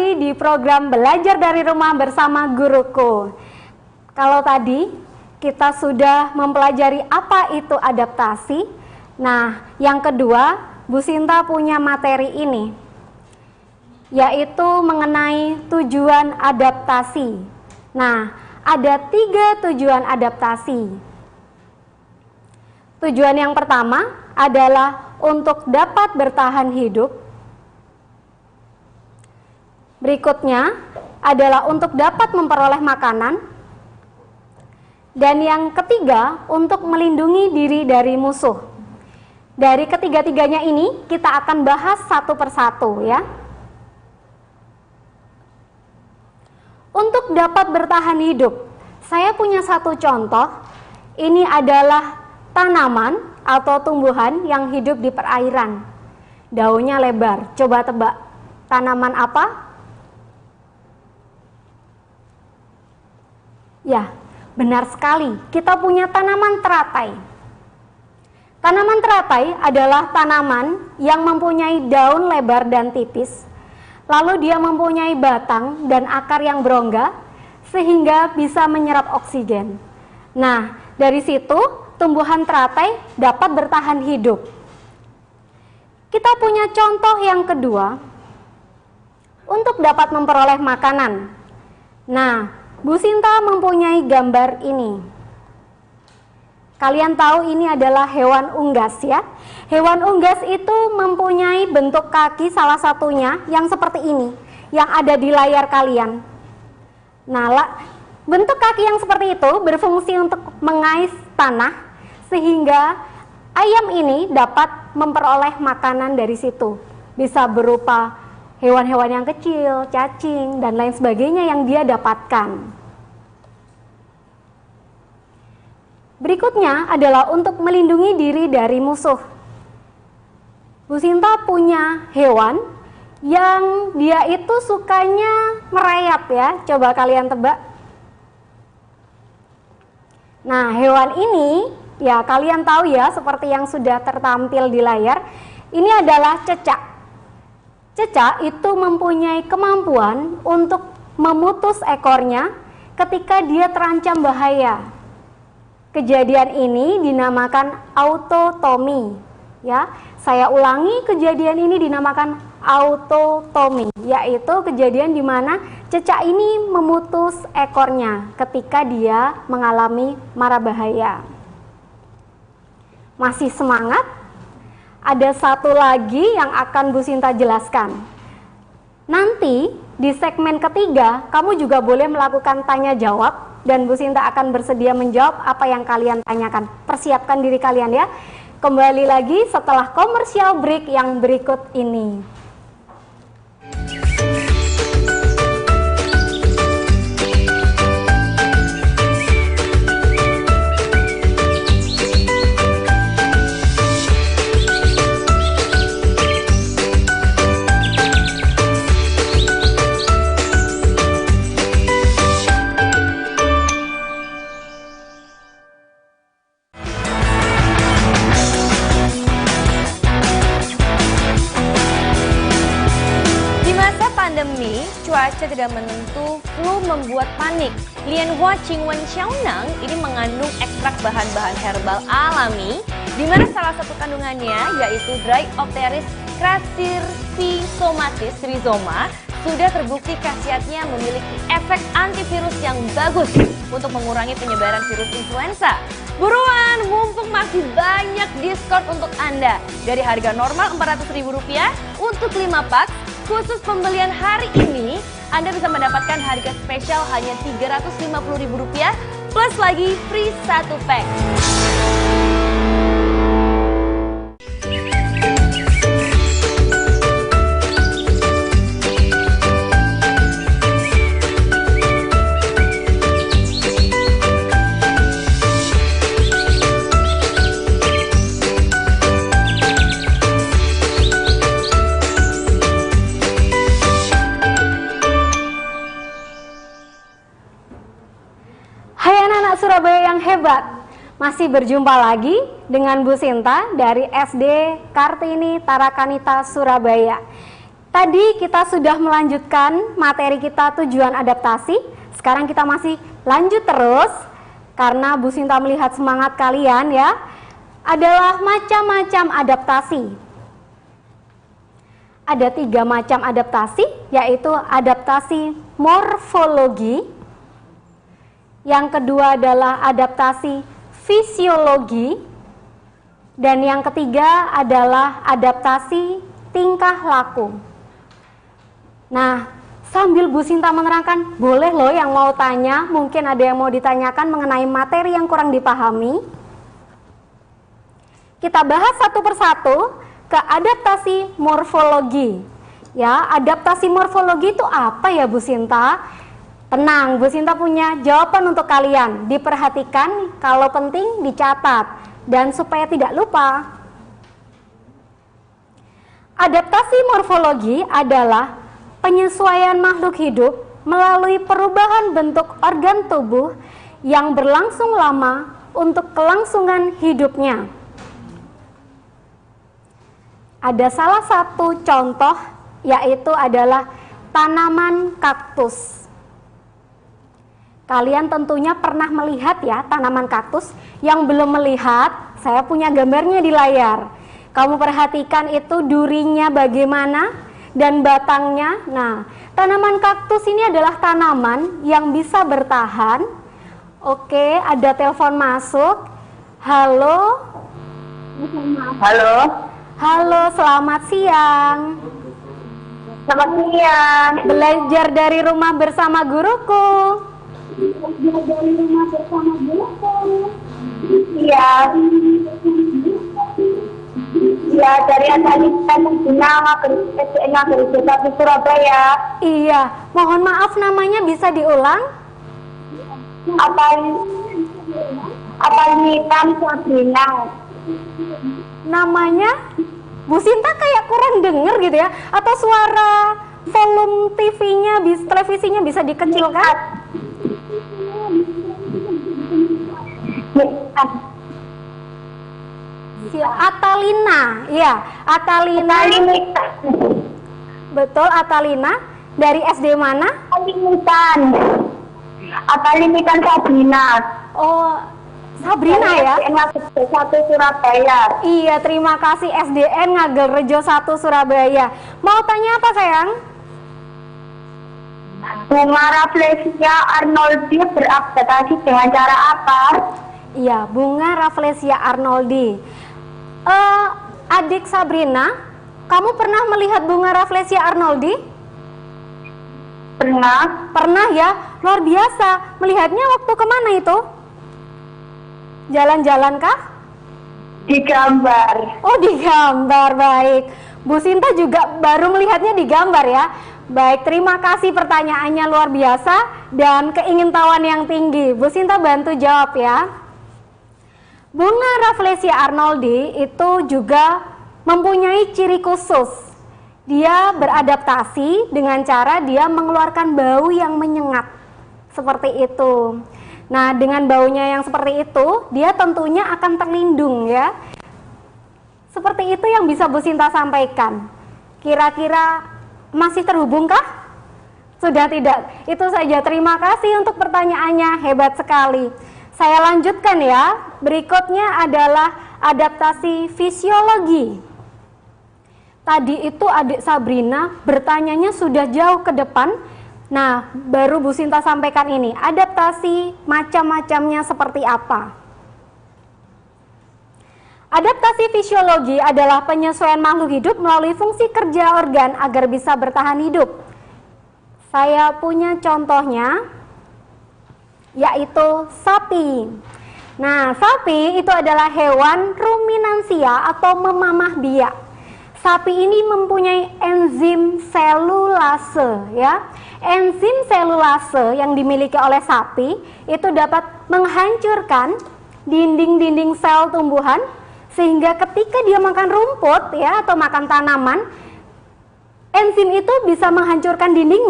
kembali di program Belajar dari Rumah bersama Guruku. Kalau tadi kita sudah mempelajari apa itu adaptasi. Nah, yang kedua, Bu Sinta punya materi ini, yaitu mengenai tujuan adaptasi. Nah, ada 3 tujuan adaptasi. Tujuan yang pertama adalah untuk dapat bertahan hidup. Berikutnya adalah untuk dapat memperoleh makanan. Dan yang ketiga, untuk melindungi diri dari musuh. Dari ketiga-tiganya ini kita akan bahas satu persatu ya. Untuk dapat bertahan hidup, saya punya satu contoh. Ini adalah tanaman atau tumbuhan yang hidup di perairan. Daunnya lebar. Coba tebak, tanaman apa? Ya, benar sekali. Kita punya tanaman teratai. Tanaman teratai adalah tanaman yang mempunyai daun lebar dan tipis. Lalu dia mempunyai batang dan akar yang berongga sehingga bisa menyerap oksigen. Nah, dari situ tumbuhan teratai dapat bertahan hidup. Kita punya contoh yang kedua untuk dapat memperoleh makanan. Nah, Bu Sinta mempunyai gambar ini. Kalian tahu ini adalah hewan unggas ya. Hewan unggas itu mempunyai bentuk kaki salah satunya yang seperti ini, yang ada di layar kalian. Nah, bentuk kaki yang seperti itu berfungsi untuk mengais tanah, sehingga ayam ini dapat memperoleh makanan dari situ. Bisa berupa hewan-hewan yang kecil, cacing, dan lain sebagainya yang dia dapatkan. Berikutnya adalah untuk melindungi diri dari musuh. Bu Sinta punya hewan yang dia itu sukanya merayap ya. Coba kalian tebak. Nah, hewan ini ya kalian tahu ya, seperti yang sudah tertampil di layar. Ini adalah cecak. Cecak itu mempunyai kemampuan untuk memutus ekornya ketika dia terancam bahaya. Kejadian ini dinamakan autotomi. Ya, saya ulangi, kejadian ini dinamakan autotomi, yaitu kejadian di mana cecak ini memutus ekornya ketika dia mengalami mara bahaya. Masih semangat? Ada satu lagi yang akan Bu Sinta jelaskan. Nanti di segmen ketiga, kamu juga boleh melakukan tanya jawab dan Bu Sinta akan bersedia menjawab apa yang kalian tanyakan. Persiapkan diri kalian ya. Kembali lagi setelah komersial break yang berikut ini. Cuaca tidak menentu, flu membuat panik. Lian Hua Qingwen Xiaonang ini mengandung ekstrak bahan-bahan herbal alami, di mana salah satu kandungannya yaitu Dryopteris crassirrhizomatis rhizoma sudah terbukti khasiatnya memiliki efek antivirus yang bagus untuk mengurangi penyebaran virus influenza. Buruan, mumpung masih banyak diskon untuk Anda. Dari harga normal Rp400.000 untuk 5 pak, khusus pembelian hari ini, Anda bisa mendapatkan harga spesial hanya Rp350.000 plus lagi free 1 pack. Surabaya yang hebat, masih berjumpa lagi dengan Bu Sinta dari SD Kartini Tarakanita Surabaya. Tadi kita sudah melanjutkan materi kita tujuan adaptasi. Sekarang kita masih lanjut terus karena Bu Sinta melihat semangat kalian ya. Adalah macam-macam adaptasi. Ada 3 macam adaptasi, yaitu adaptasi morfologi. Yang kedua adalah adaptasi fisiologi. Dan yang ketiga adalah adaptasi tingkah laku. Nah, sambil Bu Sinta menerangkan, boleh loh yang mau tanya, mungkin ada yang mau ditanyakan mengenai materi yang kurang dipahami. Kita bahas satu persatu ke adaptasi morfologi. Ya, adaptasi morfologi itu apa ya Bu Sinta? Tenang, Bu Sinta punya jawaban untuk kalian. Diperhatikan, kalau penting dicatat dan supaya tidak lupa. Adaptasi morfologi adalah penyesuaian makhluk hidup melalui perubahan bentuk organ tubuh yang berlangsung lama untuk kelangsungan hidupnya. Ada salah satu contoh, yaitu adalah tanaman kaktus. Kalian tentunya pernah melihat ya tanaman kaktus. Yang belum melihat, saya punya gambarnya di layar. Kamu perhatikan itu durinya bagaimana dan batangnya. Nah, tanaman kaktus ini adalah tanaman yang bisa bertahan. Oke, ada telepon masuk. Halo. Halo. Halo, selamat siang. Selamat siang. Belajar dari rumah bersama guruku. Iya. Iya, dari Atalina Gereja Satu Surabaya. Iya, mohon maaf namanya bisa diulang? Atalina Sabrina. Namanya Bu Sinta kayak kurang denger gitu ya? Atau suara volume TV-nya, televisinya bisa dikecilkan? Atalina, iya, Atalina. Betul, Atalina. Dari SD mana? Atalina Sabrina. Oh, Sabrina ya? Satu Surabaya. Iya, terima kasih SDN Ngagelrejo 1 Surabaya. Mau tanya apa sayang? Bunga Rafflesia arnoldi beradaptasi dengan cara apa? Iya, bunga Rafflesia arnoldi. Adik Sabrina, kamu pernah melihat bunga Rafflesia arnoldi? Pernah. Pernah ya? Luar biasa. Melihatnya waktu kemana itu? Jalan-jalan kah? Di gambar. Oh, di gambar, baik. Bu Sinta juga baru melihatnya di gambar ya. Baik, terima kasih pertanyaannya luar biasa dan keingintahuan yang tinggi. Bu Sinta bantu jawab ya. Bunga Rafflesia arnoldi itu juga mempunyai ciri khusus. Dia beradaptasi dengan cara dia mengeluarkan bau yang menyengat. Seperti itu. Nah, dengan baunya yang seperti itu, dia tentunya akan terlindung ya. Seperti itu yang bisa Bu Sinta sampaikan. Kira-kira masih terhubungkah? Sudah tidak? Itu saja. Terima kasih untuk pertanyaannya, hebat sekali. Saya lanjutkan ya. Berikutnya adalah adaptasi fisiologi. Tadi itu adik Sabrina bertanyanya sudah jauh ke depan. Nah, baru Bu Sinta sampaikan ini, adaptasi macam-macamnya seperti apa. Adaptasi fisiologi adalah penyesuaian makhluk hidup melalui fungsi kerja organ agar bisa bertahan hidup. Saya punya contohnya, yaitu sapi. Nah, sapi itu adalah hewan ruminansia atau memamah biak. Sapi ini mempunyai enzim selulase ya. Enzim selulase yang dimiliki oleh sapi itu dapat menghancurkan dinding-dinding sel tumbuhan sehingga ketika dia makan rumput ya atau makan tanaman, enzim itu bisa menghancurkan dindingnya.